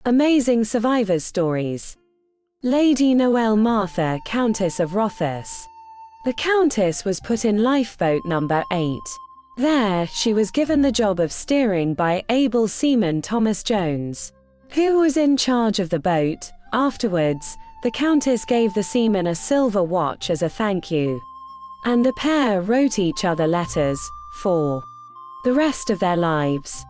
Amazing survivors stories. Lady Noel Martha, Countess of Rothes. The Countess was put in lifeboat number 8. There, she was given the job of steering by able seaman Thomas Jones, who was in charge of the boat. Afterwards, the Countess gave the seaman a silver watch as a thank you, and the pair wrote each other letters for the rest of their lives.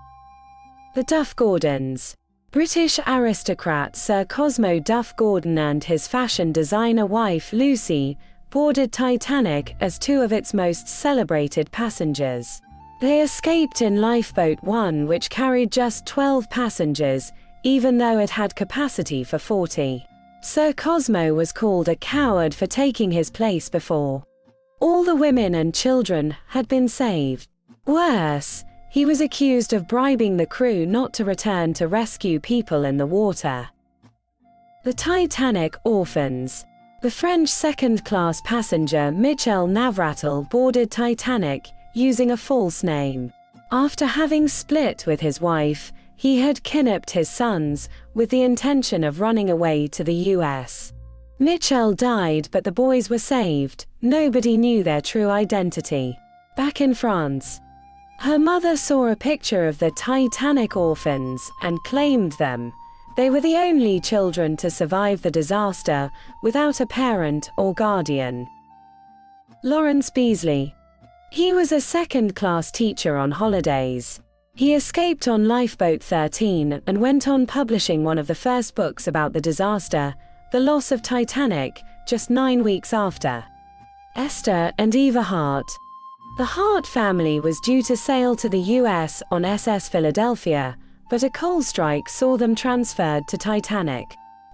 The Duff Gordons. British aristocrat Sir Cosmo Duff Gordon and his fashion designer wife Lucy boarded Titanic as two of its most celebrated passengers. They escaped in Lifeboat 1, which carried just 12 passengers, even though it had capacity for 40. Sir Cosmo was called a coward for taking his place before all the women and children had been saved. Worse, he was accused of bribing the crew not to return to rescue people in the water. The Titanic orphans. The French second-class passenger Michel Navratil boarded Titanic using a false name. After having split with his wife, he had kidnapped his sons with the intention of running away to the US. Michel died, but the boys were saved. Nobody knew their true identity. Back in France, her mother saw a picture of the Titanic orphans and claimed them. They were the only children to survive the disaster, without a parent or guardian. Lawrence Beasley. He was a second-class teacher on holidays. He escaped on Lifeboat 13 and went on publishing one of the first books about the disaster, The Loss of Titanic, just 9 weeks after. Esther and Eva Hart. The Hart family was due to sail to the US on SS Philadelphia, but a coal strike saw them transferred to Titanic.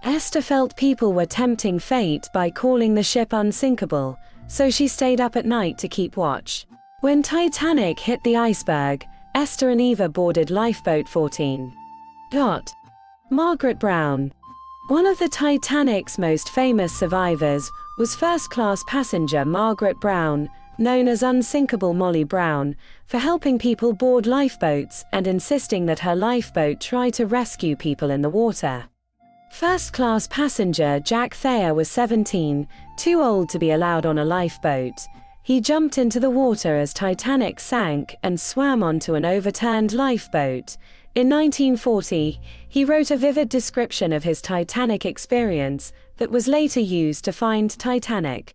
Esther felt people were tempting fate by calling the ship unsinkable, so she stayed up at night to keep watch. When Titanic hit the iceberg, Esther and Eva boarded Lifeboat 14. Margaret Brown. One of the Titanic's most famous survivors was first-class passenger Margaret Brown, known as Unsinkable Molly Brown, for helping people board lifeboats and insisting that her lifeboat try to rescue people in the water. First-class passenger Jack Thayer was 17, too old to be allowed on a lifeboat. He jumped into the water as Titanic sank and swam onto an overturned lifeboat. In 1940, he wrote a vivid description of his Titanic experience that was later used to find Titanic.